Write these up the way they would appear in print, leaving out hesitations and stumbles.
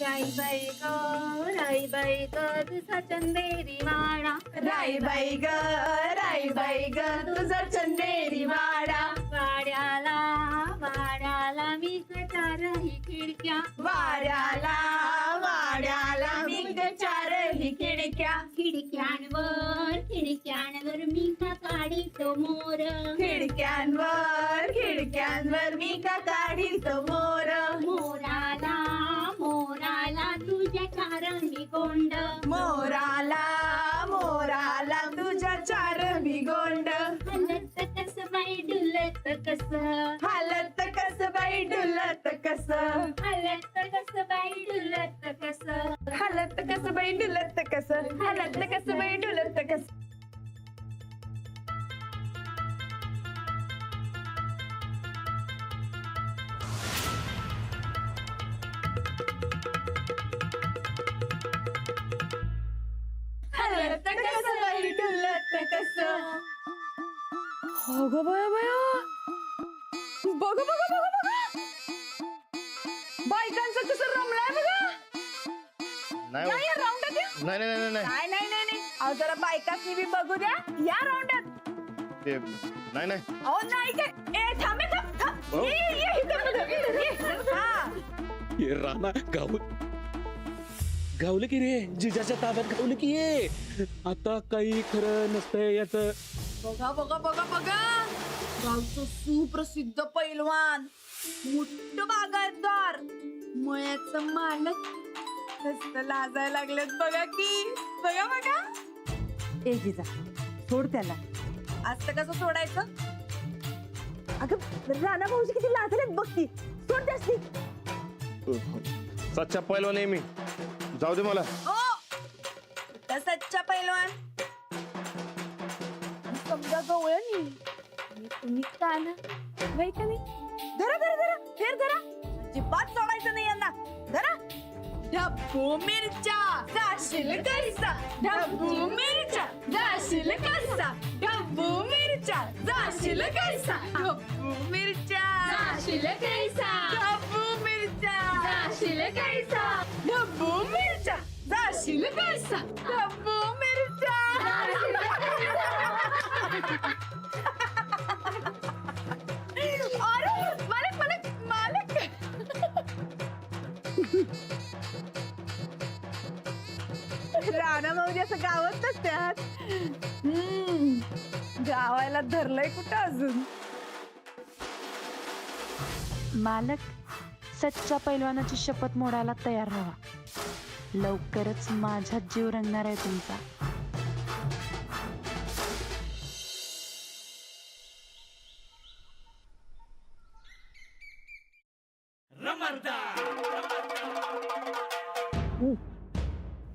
राई बाई ग तुझा चंदेरी वाडा, राई बाई ग तुझा चंदेरी वाडा, वाड्याला मी चारही खिडक्या, वाड्याला मी चारही खिडक्या, खिडक्यांवर मी का काढीतो मोर, खिडक्यांवर मी का काढीतो मोर, मोराला तुझ्या चारही गोंड, मोराला तुझ्या चारही गोंड, हलत कस बाई डुलत कस, हालत कस बाई डुलत कस, हलत कस बाई डुलत कस, हालत कस बाई डुलत कस, हालत कस बाई डुलत कस. हालत कस बाई डुलत कस. अगं बया बघा बायकांचं कसं रमलाय बघा. नाही या राऊंडात या. नाही नाही नाही नाही नाही अहो जरा बायकांनी बी बघू द्या या राऊंडात. ते नाही नाही अहो नाही काय ए थांबे थांब हो. ये इथं बघ, ये. हा ये राणा गावलं की रे, जिजाच्या ताब्यात गावलं की ये. आता काही खरं नसतंय याच. बघा गावचं सुप्रसिद्ध पैलवान, मोठं बागायतदार, मळ्याचं मालक कसं लाजायला लागलेत बघा की. बघा ए जिजा सोड त्याला. असं कसं सोडायचं. अगं राणा भाऊजी किती लाजलेत बघ की. सोड त्यासनी. सच्चा पहिलवान आहे मी, जाऊ दे मला. ओ त्या सच्चा पैलवान समजा गवळणी तुम्ही कान वय का नाही. धरा फेर धरा. अजिबात सोडायचं नाही यांना. धरा. ढब्बू मिरच्या जाशील कैसा, ढब्बू मिरच्या जाशील कैसा, ढब्बू मिरच्या जाशील कैसा, ढब्बू मिरच्या जाशील कैसा, ढब्बू मिरच्या जाशील कैसा, ढब्बू मिरच्या जाशील कैसा, ढब्बू मिरच्या. अरे मालक राणा भाऊजी असं गावत नसत्यात. गावायला धरलंय कुठं अजून. मालक सच्चा पैलवानाची शपथ मोडायला तयार राहा. लवकरच माझ्यात जीव रंगणार आहे तुमचा.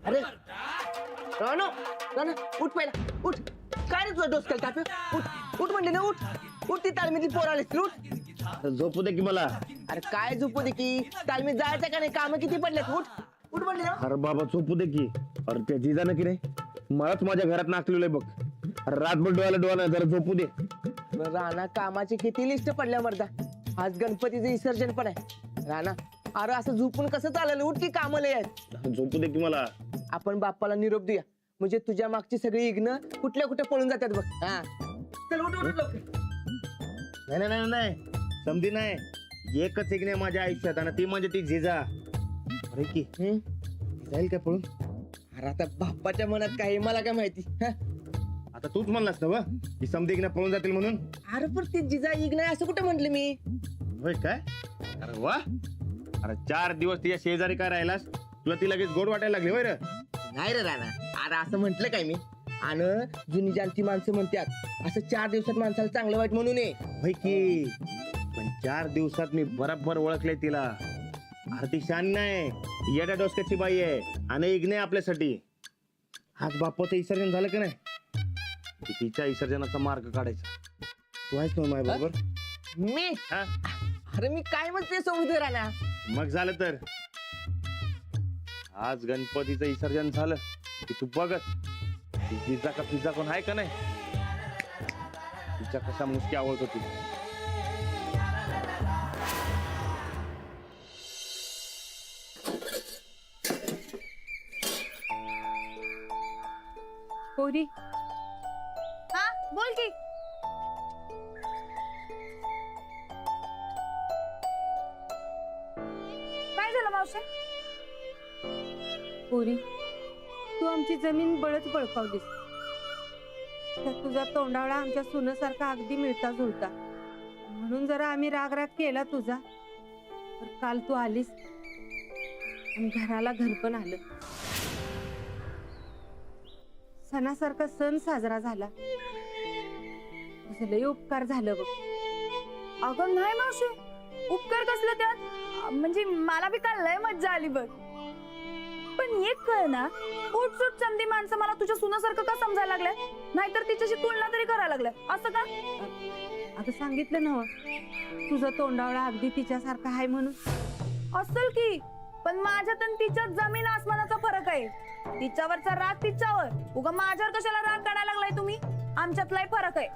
अरे राणा उठ पहिला उठ. काय रे तुझा डोस केला ताप. उठ म्हणले ना उठ ती तालमीतली पोर आलीस उठ. झोपू दे की मला. अरे काय झोपू दे की, तालमीत जायचं का नाही, काम किती पडलेत. उठ म्हणले ना. अरे बाबा झोपू दे की. अरे त्या जिजानं की नाही मलाच माझ्या घरात नाचलेलं आहे बघ. अरे रातभर डोळ्याला जरा झोपू दे. राणा कामाची किती लिस्ट पडल्या मर्दा. आज गणपतीचं विसर्जन पण आहे. राणा अरे असं झोपून कसं चालेल. उठ की कामं लय आहेत. झोपू दे की मला. आपण बाप्पाला निरोप देऊया, म्हणजे तुझ्या मागची सगळी इग्न कुठे पळून जातात बघ. हा चल उठ लवकर. नाही समधी नाही. एकच एक नाही माझ्या आयुष्यात आणि ती म्हणजे ती जिजा. अरे की जाईल काय पळून. अरे आता बाप्पाच्या मनात काय मला काय माहिती. आता तूच म्हणलास ना की समधी इग्न पळून जातील म्हणून. अरे पण ती जिजा इग्न असं कुठं म्हंटल मी. होय काय. अरे वा. अरे 4 दिवस तिच्या शेजारी काय राहिलास, तुला ती लगेच गोड वाटायला लागली होय रे. नाही रे राणा, अरे असं म्हंटल काय मी. आणि जुनी जाणती माणसं म्हणतात असं 4 दिवसात माणसाला चांगलं वाईट म्हणून ये. होय की. पण 4 दिवसात मी बरोबर ओळखले तिला. अरे ती शान नाही, येड्या डोसक्याची बाई आहे आणि इग्ने आपल्यासाठी. आज बाप्पाचं विसर्जन झालं की नाही, की तिच्या विसर्जनाचा मार्ग काढायचा. तू आहेस ना माझ्या बरोबर. मी हा अरे मी काय म्हणते समुद्र राणा. मग झालं तर आज गणपतीचं विसर्जन झालं की तू बघत ती पिझ्झा का पिझ्झा कोण आहे का नाही, तिच्या कशा मुसकी आवडत होती. पोरी हा बोल की. काय झालं मावशे? पोरी तू आमची जमीन बळच बळकावलीस. त्यात तुझा तोंडावळा आमच्या सुनेसारखा अगदी मिळता जुळता. म्हणून जरा आम्ही राग केला तुझा. तर काल तू आलीस आणि घराला घर पण आलं. सणासारखा सण साजरा झाला. तुझं लय उपकार झालं बघ. अगं नाही मावशी, उपकार कसलं त्यात? म्हणजे मला बी काल लय मज्जा आली बघ. पण एक कळ ना, उठसूट चंदी माणसं मला तुझ्या सुनासारखं का समजायला लागल्या? नाहीतर तिच्याशी तुलना तरी करायला लागल्या असं का? आता सांगितलं ना तुझं तोंडावळा अगदी तिच्यासारखा आहे म्हणून. असल की, पण माझ्यात आणि तिच्यात जमीन आसमानाचा फरक आहे. तिच्यावरचा राग तिच्यावर, उगा माझ्यावर कशाला राग काढायला लागलाय तुम्ही? आमच्यातलाही फरक आहे.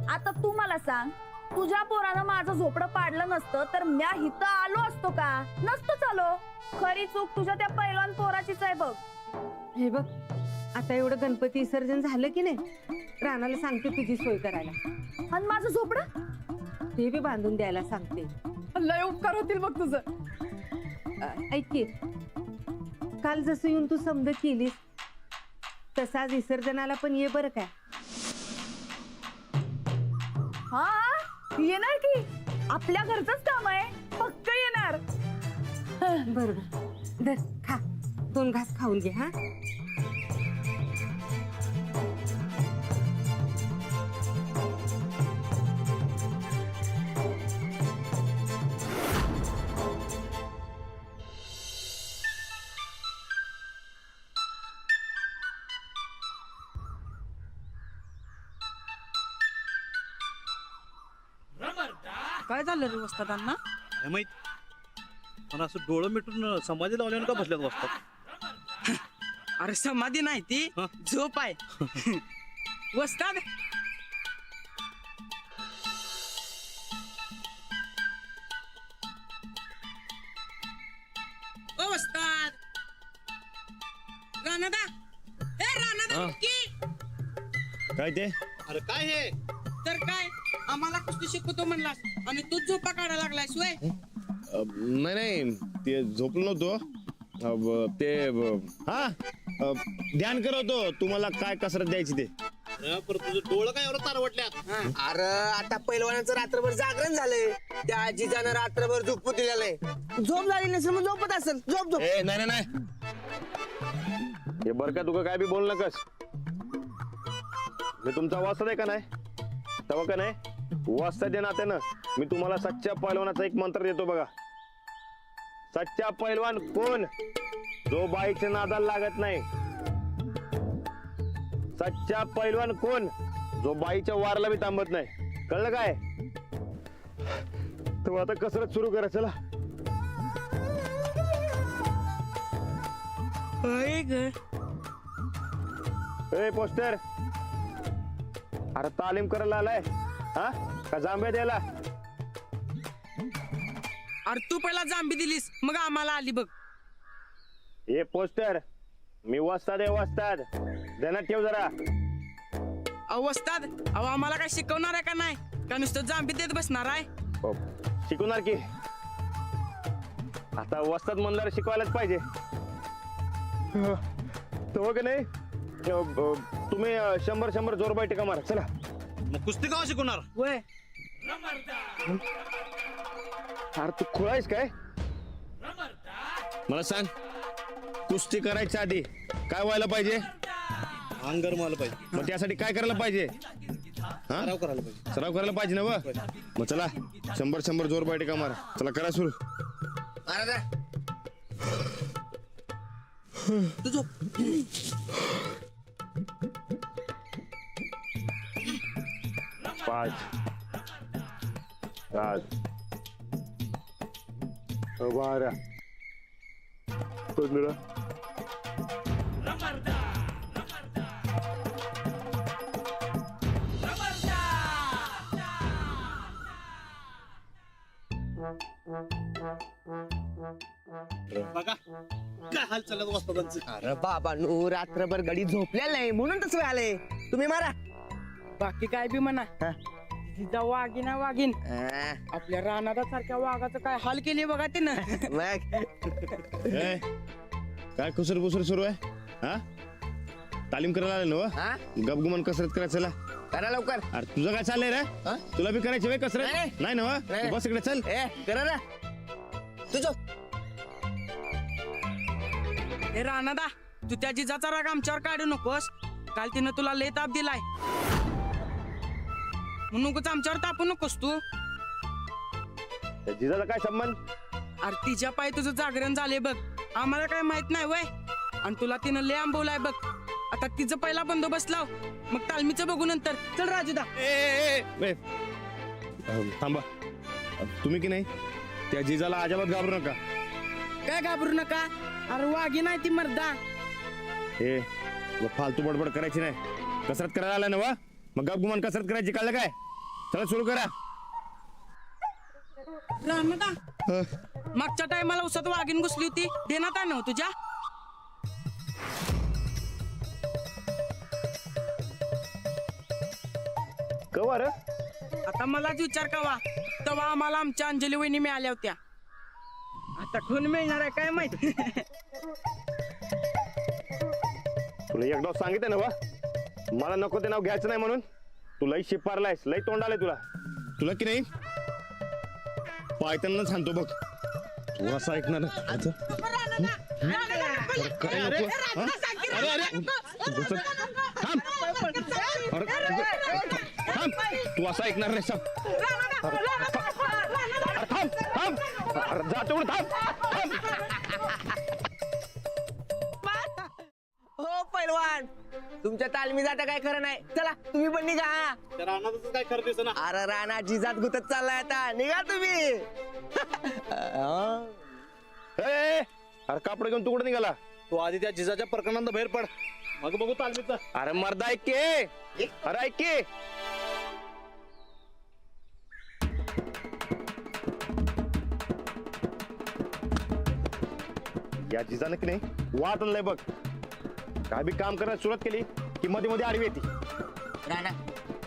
आता तू मला सांग, तुझ्या पोरानं माझं झोपडं पाडलं नसतं तर म्या हिथं आलो असतो का? नसतोच आलो. खरी चूक तुझ्या त्या पैलवान पोराचीच आहे बघ. हे बघ, आता एवढं गणपती विसर्जन झालं की नाही, रानाला सांगते तुझी सोय करायला. आणि माझं झोपडं ते बी बांधून द्यायला सांगते. लय उपकार होतील बघ तुझं. ऐक की, काल जसं येऊन तू समज केलीस तसं आज विसर्जनाला पण ये बरं काय. हा येणार की, आपल्या घरचंच काम आहे, पक्क येणार. बरोबर, धर खा, 2 घास खाऊन घे. हा काय झालं रे वस्तादांना? काय माहित, पण असं डोळं मिटून समाधी लावल्यानं का बसल्यात वाजतात? अरे समाधी नाही ती, हा? झोप आहे. वस्ताद ओ वस्ताद, राणादा, ए राणादा हा? की काय ते? अरे काय हे? तर काय, आम्हाला कुस्ती शिकवतो म्हणलास आणि तूच झोपा काढायला लागलायस वय? नाही नाही, ते झोपलो नव्हतो. हा ध्यान करवतो तुम्हाला काय कसरत द्यायची ते. अरे पण तुझं डोळं काय एवढं तारवटल्यात? अरे आता पैलवानाचं रात्रभर जागरण झालंय. त्या आजीजानं रात्रभर झोपू दिलेलं आहे. झोप झाली नसेल मग झोपत असेल. झोप झोप. ए नाही नाही नाही, हे बर का, तुका काय बी बोल नकस. मी तुमचा वाचत आहे का नाही? तेव्हा का नाही वाचता दे नात्यानं मी तुम्हाला सच्च्या पैलवानाचा एक मंत्र देतो बघा. सच्चा पैलवान कोण? जो बाईच्या नादाला लागत नाही. सच्चा पैलवान कोण? जो बाईच्या वारला बी थांबत नाही. कळलं काय? तर आता कसरत सुरू करा, चला. ए पोस्टर, अरे तालीम करायला आलाय हा का जांभ्या द्यायला? अरे तू पहिला जांबी दिलीस मग आम्हाला आली बघ. हे पोस्टर, मी वस्ताद आहे वस्ताद, ध्यानात ठेव जरा. अहो वस्ताद, अहो आम्हाला काय शिकवणार आहे का नाही? का नुसतं जांबी देत बसणार आहे? हो, शिकवणार की. आता वस्ताद म्हणल्यावर शिकवायलाच पाहिजे. तो का नाही, तुम्ही 100 जोरबाई टिका मारा, चला. मग कुस्ती का शिकवणार? वय अरे तू खुळायस काय? मला सांग, कुस्ती करायच्या आधी काय व्हायला पाहिजे? अंगर मला पाहिजे. मग त्यासाठी काय करायला पाहिजे? हा, सराव करायला पाहिजे. सराव करायला पाहिजे ना. मग चला 100 जोरबाई टिका मारा, चला करा सुरू. तू झोप. 5 7 12 15 रमरदा बघा काय हाल चालत वस्तादांचं. अरे बाबा नो रात्रभर गडी झोपलेला नाही म्हणून तसं आलंय. तुम्ही मारा. बाकी काय बी म्हणा हा. तिचा वाघिना वाघीन आपल्या रानादा सारख्या वाघाचं काय हाल केली बघा तिनं. मग ए, काय कुसर पुसर सुरू आहे हा? तालीम करायला आले ना हा गपगुमान कसरत करा चला. करा लवकर. अरे तुझं काय चाललंय रे हा? तुला बी करायची वे नाही. कसरत नाही ना वा? नाही. बस इकडे चल. ए करा ना तुझं. ए रानादा तू त्या जिजाचा राग आमच्यावर काढू नकोस. काल तिनं तुला लय ताप दिलाय म्हणून उगाच आमच्यावर तापू नकोस तू. त्या जिजाचा काय संबंध? अरे तिच्या पायी तुझं जागरण झाले बघ. आम्हाला काय माहित नाही वय. आणि तुला तिनं लय आंबवलाय बघ. आता तिचं पहिला बंदोबस्त लाव मग तालमीचं बघू नंतर. चल राजूदा. ए, थांबा. तुम्ही की नाही त्या जिजाला अजिबात घाबरू नका. काय घाबरू नका. अरे वाघी नाही ती मर्दा. ए फालतू बडबड करायची नाही. कसरत करायला आला ना वा? मग गपगुमान कसरत करायची कळलं काय? चला सुरू करा. रानादा मागच्या टायमाला उसात वाघीन घुसली होती देण्यात आहे ना तुझ्या. कवर आता मलाच विचार कवा तेव्हा आम्हाला आमच्या अंजली वहिनी मिळाल्या होत्या. आता कोण मिळणार आहे काय माहित. तुला एकदा सांगितलं ना वा मला नको ते नाव घ्यायचं नाही म्हणून. तू लई शिपारलायस लई तोंड आलंय तुला. तुला की नाही पायताना सांगतो बघ तू असं ऐकणार ना. काय नको? हा? अरे, अरे. बस. थांब. अरे, थांब. तू असं ऐकणार नाही सांग. अरे, थांब थांब. अरे, जा तेवढं थांब. हो पैलवान तुमच्या तालमी जाता काय खरं नाही. चला तुम्ही पण निघा. त्या रानाचं काय खरं दिसत ना. अरे राणा जिजात गुतत चाललाय आता. निघा तुम्ही. ए, अरे कापड घेऊन तू कुठे निघाला? तू आधी त्या जिजाच्या प्रकरणात बाहेर पड मग बघू तालमीचं. अरे मर्दा ऐक की. अरे ऐक की. या जिजानं की नाही वाट आणलंय बघ. काय बी काम करायला सुरुवात केली की मध्ये मध्ये आडवी येते. राणा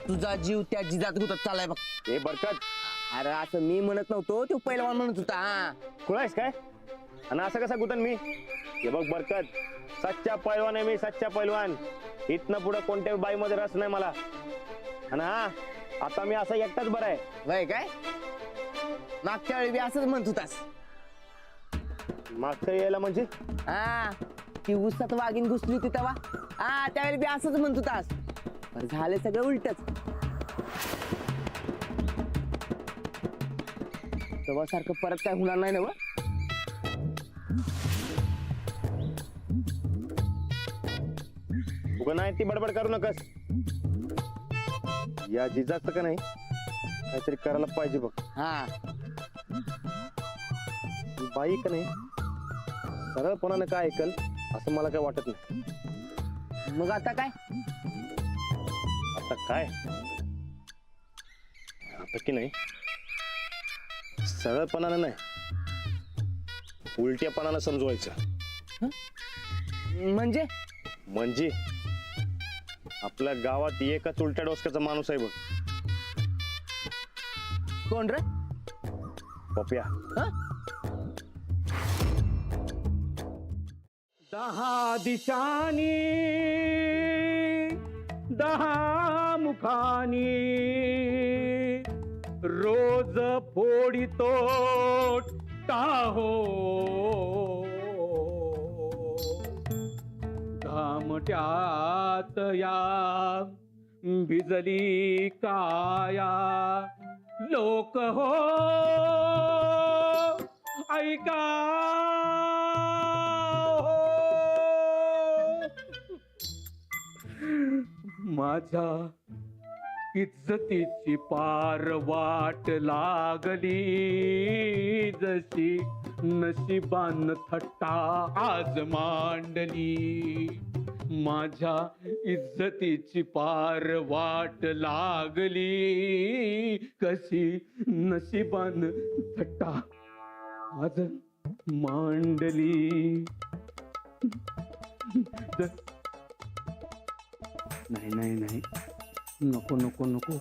तुझा जीव त्या जिजात गुतत चाललाय बघ. ए बरकत अरे असं मी म्हणत नव्हतो तो पैलवान म्हणत होता. हा कुणायस काय आणि असं कसा गुतन मी? हे बघ बरकत सच्चा पैलवान आहे मी. सच्चा पैलवान. इथनं पुढे कोणत्या बाईमध्ये रस नाही मला. आणि हा आता मी असा एकटाच बरा आहे. वय काय मागच्या वेळी बी असंच म्हणत होतास. मागचं यायला म्हणजे हा ती उसात वाघीन घुसली होती तेव्हा. हा त्यावेळी बी असंच म्हणत होतास. पण झालं सगळं उलटच. तेव्हा सारखं परत काय होणार नाही ना. उगा नाही ती बडबड करू नकस. या जिजाचं का नाही काहीतरी करायला पाहिजे बघ. हा ही बाई का नाही सरळपणानं काय ऐकल असं मला काय वाटत नाही. मग आता काय. आता काय आता की नाही सरळपणानं नाही उलट्यापणानं समजवायचं. म्हणजे म्हणजे आपल्या गावात एकच उलट्या डोसक्याचा माणूस आहे बघ. कोण रे. पप्या. दहा दिशानी 10 मुखानी रोज फोडितो टाहो घामट्यात या भिजली काया लोक हो ऐका माझ्या इज्जतीची पार वाट लागली जशी नशिबान थट्टा आज मांडली. माझ्या इज्जतीची पार वाट लागली कशी नशिबान थट्टा आज मांडली नाही नाही नाही नको नको नको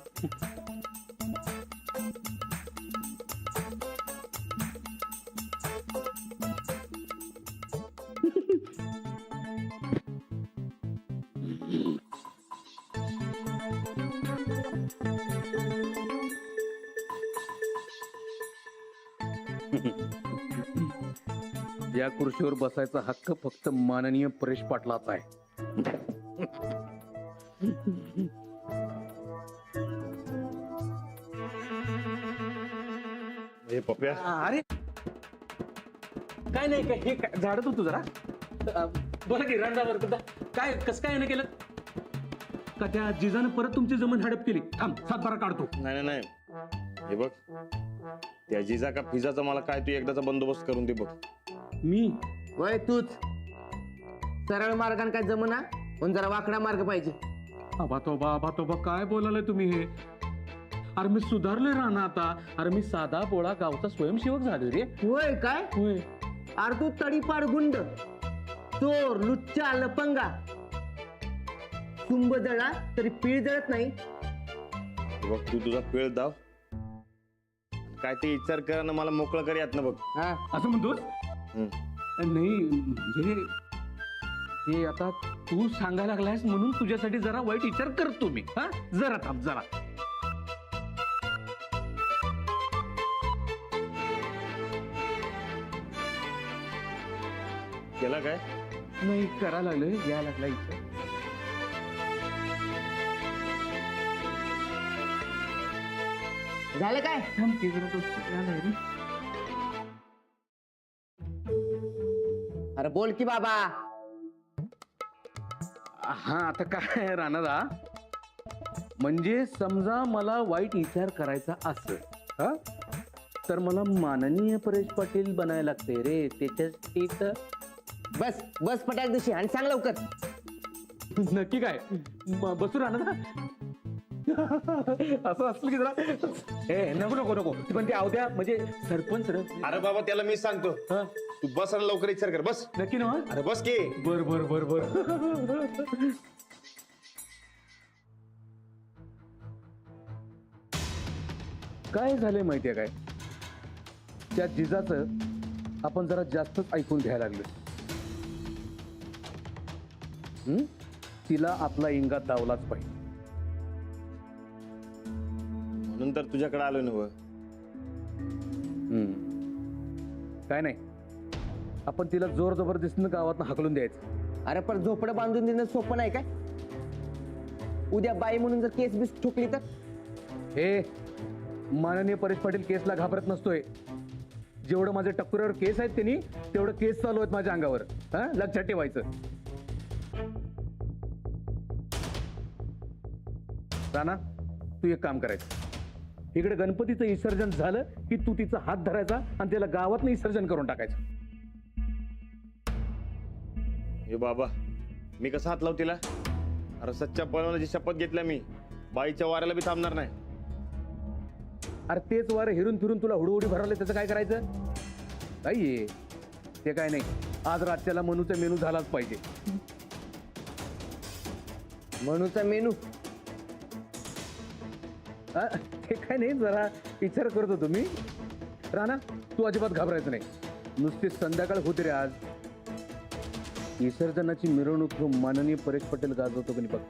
या खुर्चीवर बसायचा हक्क फक्त माननीय परेश पाटलाचा आहे. हे पप्या अरे काय नाही काय हे झाडत होतो जरा बोला की रांडावर काय कसं काय केलं का त्या जिजानं परत तुमची जमीन हडप केली. थांब सातबारा काढतो. नाही नाही नाही हे बघ त्या जिजा का फिजाचा मला काय तू एकदाचा बंदोबस्त करून दे बघ. मी वय तूच सरळ मार्गाने काय जमना पण जरा वाकडा मार्ग पाहिजे. बातोबा काय बोलायला तुम्ही हे. अरे मी सुधारलोय राहणार आता. अरे मी साधा बोळा गावचा स्वयंसेवक झालो रे. होय काय होय अरे तू तडीपाड गुंड चोर लुच्चा लपंगा तुंब जळा तरी पीळ जळत नाही. हे बघ तू तुझा पेळ दाव काय ते विचार करा ना मला मोकळं कर यात ना बघ. हा असं म्हणतोस. हम्म. नाही म्हणजे हे आता तू सांगायला लागलायस म्हणून तुझ्यासाठी जरा वाईट विचार करतो मी. हा जरा थांब जरा. केला काय नाही करायला लागलं यायला लागला विचार. झालं काय थांब की जरा तो यायला रे. अरे बोल की बाबा. हा आता काय राणादा म्हणजे समजा मला वाईट विचार करायचा असेल हा तर मला माननीय परेश पाटील बनायला लागते रे. त्याच्यासाठी तर बस बस पटाक दिवशी आणि सांग लवकर. नक्की काय बसू राणादा. असं असलं की जरा ए नको नको नको पण ते आवद्या म्हणजे सरपंच रे. अरे बाबा त्याला मी सांगतो हा, तू बस आणि लवकर विचार कर बस. नक्की ना. अरे बस की. बर बर बर बर. काय झालंय माहितीये काय त्या जिजाचं आपण जरा जास्तच ऐकून घ्यायला लागलो. तिला आपला इंगा दावलाच पाहिजे. म्हणून तर तुझ्याकडे आलो ना. काय नाही आपण तिला जोर जबरदस्तीनं गावात हाकलून द्यायचं. अरे पण झोपडं बांधून देणं सोपं नाही काय. उद्या बाई म्हणून जर केस बीस ठोकली तर. हे माननीय परेश पाटील केसला घाबरत नसतोय. जेवढं माझ्या टक्कुऱ्यावर केस आहेत त्यांनी तेवढं केस चालू आहेत माझ्या अंगावर. हा लक्षात ठेवायचं. राणा तू एक काम करायचं इकडे गणपतीचं विसर्जन झालं की तू तिचा हात धरायचा आणि त्याला गावात विसर्जन करून टाकायचं. हे बाबा मी कसा हात लावू तिला. अरे सच्च्या पळवण्याची शपथ घेतल्या मी. बाईच्या वाऱ्याला बी थांबणार नाही. अरे तेच वारं हिरून फिरून तुला हुडहुडी भरवले त्याचं काय करायचं. नाहीये ते काय नाही. आज रातच्याला मनूचा मेनू झालाच पाहिजे. म्हणूचा मेनू ते काय नाही जरा विचार करत होतो मी. राणा तू अजिबात घाबरायचं नाही. नुसती संध्याकाळ होते रे आज. विसर्जनाची मिरवणूक माननीय परेश पटेल गाजवतो की नाही बघ.